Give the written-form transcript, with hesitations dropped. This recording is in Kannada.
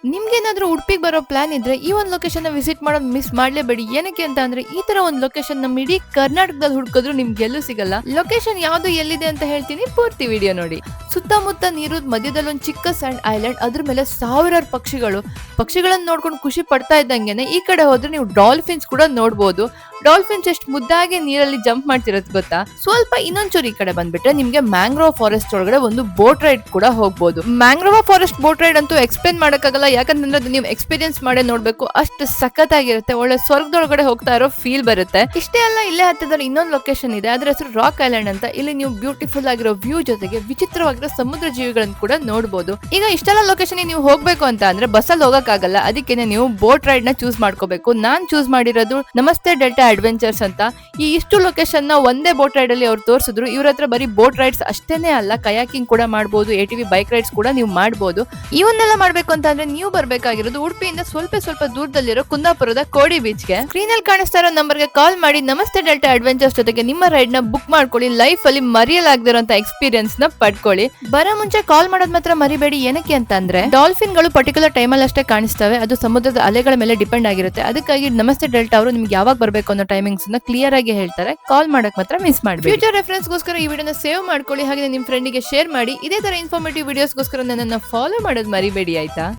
ನಿಮ್ಗೇನಾದ್ರೂ ಉಡುಪಿಗೆ ಬರೋ ಪ್ಲಾನ್ ಇದ್ರೆ ಈ ಒಂದು ಲೊಕೇಶನ್ ವಿಸಿಟ್ ಮಾಡೋದು ಮಿಸ್ ಮಾಡ್ಲೇಬೇಡಿ. ಏನಕ್ಕೆ ಅಂತ ಅಂದ್ರೆ ಈ ತರ ಒಂದು ಲೊಕೇಶನ್ ನಮ್ಮ ಇಡೀ ಕರ್ನಾಟಕದಲ್ಲಿ ಹುಡುಕಿದ್ರು ನಿಮ್ಗೆ ಎಲ್ಲೂ ಸಿಗಲ್ಲ. ಲೊಕೇಶನ್ ಯಾವ್ದು ಎಲ್ಲಿದೆ ಅಂತ ಹೇಳ್ತೀನಿ, ಪೂರ್ತಿ ವಿಡಿಯೋ ನೋಡಿ. ಸುತ್ತಮುತ್ತ ನೀರು, ಮಧ್ಯದಲ್ಲಿ ಒಂದು ಚಿಕ್ಕ ಸ್ಯಾಂಡ್ ಐಲ್ಯಾಂಡ್, ಅದ್ರ ಮೇಲೆ ಸಾವಿರಾರು ಪಕ್ಷಿಗಳನ್ನ ನೋಡ್ಕೊಂಡು ಖುಷಿ ಪಡ್ತಾ ಇದ್ದಂಗೆನೆ ಈ ಕಡೆ ಹೋದ್ರೆ ನೀವು ಡಾಲ್ಫಿನ್ಸ್ ಕೂಡ ನೋಡ್ಬೋದು. ಡಾಲ್ಫಿನ್ಸ್ ಎಷ್ಟು ಮುದ್ದಾಗಿ ನೀರಲ್ಲಿ ಜಂಪ್ ಮಾಡ್ತಿರೋದು ಗೊತ್ತಾ. ಸ್ವಲ್ಪ ಇನ್ನೊಂಚೂರು ಈ ಕಡೆ ಬಂದ್ಬಿಟ್ರೆ ನಿಮ್ಗೆ ಮ್ಯಾಂಗ್ರೋವ್ ಫಾರೆಸ್ಟ್ ಒಳಗಡೆ ಒಂದು ಬೋಟ್ ರೈಡ್ ಕೂಡ ಹೋಗ್ಬೋದು. ಮ್ಯಾಂಗ್ರೋವ್ ಫಾರೆಸ್ಟ್ ಬೋಟ್ ರೈಡ್ ಅಂತೂ ಎಕ್ಸ್ಪ್ಲೇನ್ ಮಾಡಕ್ಕಾಗಲ್ಲ, ಯಾಕಂತಂದ್ರೆ ಅದು ನೀವು ಎಕ್ಸ್ಪೀರಿಯನ್ಸ್ ಮಾಡೇ ನೋಡ್ಬೇಕು. ಅಷ್ಟು ಸಖತ್ತಾಗಿರುತ್ತೆ, ಒಳ್ಳೆ ಸ್ವರ್ಗದೊಳಗಡೆ ಹೋಗ್ತಾ ಇರೋ ಫೀಲ್ ಬರುತ್ತೆ. ಇಷ್ಟೇ ಅಲ್ಲ, ಇಲ್ಲೇ ಹತ್ತಿರದಲ್ಲಿ ಇನ್ನೊಂದು ಲೊಕೇಶನ್ ಇದೆ, ಅದ್ರ ಹೆಸರು ರಾಕ್ ಐಲ್ಯಾಂಡ್ ಅಂತ. ಇಲ್ಲಿ ನೀವು ಬ್ಯೂಟಿಫುಲ್ ಆಗಿರೋ ವ್ಯೂ ಜೊತೆಗೆ ವಿಚಿತ್ರವಾಗಿರೋ ಸಮುದ್ರ ಜೀವಿಗಳನ್ನು ಕೂಡ ನೋಡಬಹುದು. ಈಗ ಇಷ್ಟೆಲ್ಲ ಲೊಕೇಶನ್ ನೀವು ಹೋಗ್ಬೇಕು ಅಂತ ಅಂದ್ರೆ ಬಸ್ಸಲ್ಲಿ ಹೋಗಕ್ಕಾಗಲ್ಲ, ಅದಕ್ಕೇನೆ ನೀವು ಬೋಟ್ ರೈಡ್ ನ ಚೂಸ್ ಮಾಡ್ಕೋಬೇಕು. ನಾನ್ ಚೂಸ್ ಮಾಡಿರೋದು ನಮಸ್ತೆ ಡೆಲ್ಟಾ ಅಡ್ವೆಂಚರ್ಸ್ ಅಂತ. ಈ ಇಷ್ಟು ಲೊಕೇಶನ್ ನ ಒಂದೇ ಬೋಟ್ ರೈಡ್ ಅಲ್ಲಿ ಅವ್ರು ತೋರಿಸಿದ್ರು. ಇವ್ರ ಹತ್ರ ಬರೀ ಬೋಟ್ ರೈಡ್ಸ್ ಅಷ್ಟೇನೆ ಅಲ್ಲ, ಕಯಾಕಿಂಗ್ ಕೂಡ ಮಾಡಬಹುದು, ATV ಬೈಕ್ ರೈಡ್ಸ್ ಕೂಡ ನೀವು ಮಾಡಬಹುದು. ಇವನ್ನೆಲ್ಲ ಮಾಡ್ಬೇಕು ಅಂತ ಅಂದ್ರೆ ನೀವು ಬರ್ಬೇಕಾಗಿರೋದು ಉಡುಪಿಯಿಂದ ಸ್ವಲ್ಪ ದೂರದಲ್ಲಿರೋ ಕುಂದಾಪುರದ ಕೋಡಿ ಬೀಚ್ಗೆ. ಸ್ಕ್ರೀನ್ ಅಲ್ಲಿ ಕಾಣಿಸ್ತಾ ಇರೋ ನಂಬರ್ಗೆ ಕಾಲ್ ಮಾಡಿ ನಮಸ್ತೆ ಡೆಲ್ಟಾ ಅಡ್ವೆಂಚರ್ಸ್ ಜೊತೆಗೆ ನಿಮ್ಮ ರೈಡ್ ನ ಬುಕ್ ಮಾಡ್ಕೊಳ್ಳಿ. ಲೈಫ್ ಅಲ್ಲಿ ಮರೆಯಲಾಗದಿರೋಂತ ಎಕ್ಸ್ಪೀರಿಯನ್ಸ್ ನ ಪಡ್ಕೊಳ್ಳಿ. ಬರೋ ಮುಂಚೆ ಕಾಲ್ ಮಾಡೋದ್ ಮಾತ್ರ ಮರಿಬೇಡಿ. ಏನಕ್ಕೆ ಅಂತ ಅಂದ್ರೆ ಡಾಲ್ಫಿನ್ ಗಳು ಪರ್ಟಿಕ್ಯುಲರ್ ಟೈಮ್ ಅಲ್ಲಿ ಅಷ್ಟೇ ಕಾಣಿಸ್ತವೆ, ಅದು ಸಮುದ್ರದ ಅಲೆಗಳ ಮೇಲೆ ಡಿಪೆಂಡ್ ಆಗಿರುತ್ತೆ. ಅದಕ್ಕಾಗಿ ನಮಸ್ತೆ ಡೆಲ್ಟಾ ಅವರು ನಿಮ್ಗೆ ಯಾವಾಗ ಬರ್ಬೇಕು ಅನ್ನೋ ಟೈಮಿಂಗ್ಸ್ ನ ಕ್ಲಿಯರ್ ಆಗಿ ಹೇಳ್ತಾರೆ. ಕಾಲ್ ಮಾಡಕ್ ಮಾತ್ರ ಮಿಸ್ ಮಾಡಬೇಡಿ. ಫ್ಯೂಚರ್ ರೆಫರೆನ್ಸ್ ಗೋಸ್ಕರ ಈ ವಿಡಿಯೋನ ಸೇವ್ ಮಾಡ್ಕೊಳ್ಳಿ, ಹಾಗೆ ನಿಮ್ ಫ್ರೆಂಡಿಗೆ ಶೇರ್ ಮಾಡಿ. ಇದೇ ತರ ಇನ್ಫಾರ್ಮೇಟಿವ್ ವಿಡಿಯೋಸ್ಗೋಸ್ಕರ ನನ್ನನ್ನ ಫಾಲೋ ಮಾಡೋದು ಮರಿಬೇಡಿ, ಆಯ್ತಾ?